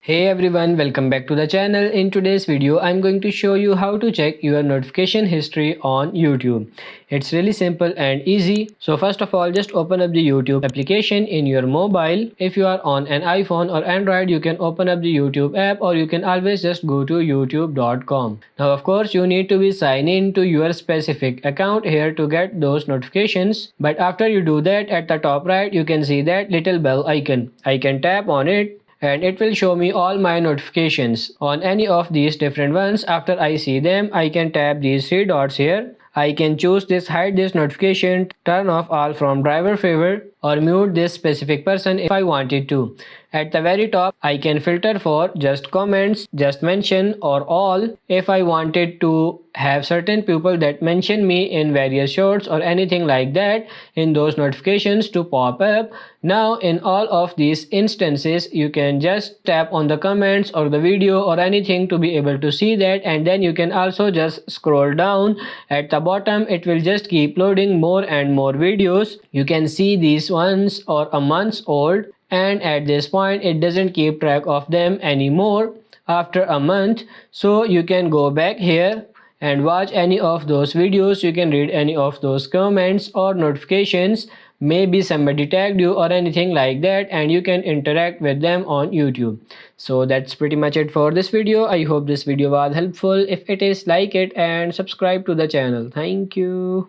Hey everyone, welcome back to the channel. In today's video, I'm going to show you how to check your notification history on YouTube. It's really simple and easy. So first of all, just open up the YouTube application in your mobile. If you are on an iPhone or Android, you can open up the YouTube app or you can always just go to youtube.com. Now of course, you need to be signed in to your specific account here to get those notifications. But after you do that, at the top right, you can see that little bell icon. I can tap on it and it will show me all my notifications on any of these different ones. After I see them, I can tap these three dots here. I can choose this hide this notification, turn off all from driver favor, or mute this specific person if I wanted to. At the very top, I can filter for just comments, just mention, or all if I wanted to have certain people that mention me in various shorts or anything like that in those notifications to pop up. Now in all of these instances, you can just tap on the comments or the video or anything to be able to see that, and then you can also just scroll down. At the bottom, it will just keep loading more and more videos. You can see these ones are a month old, and at this point it doesn't keep track of them anymore after a month. So you can go back here and watch any of those videos. You can read any of those comments or notifications. Maybe somebody tagged you or anything like that, and you can interact with them on YouTube. So that's pretty much it for this video. I hope this video was helpful. If it is, like it and subscribe to the channel. Thank you.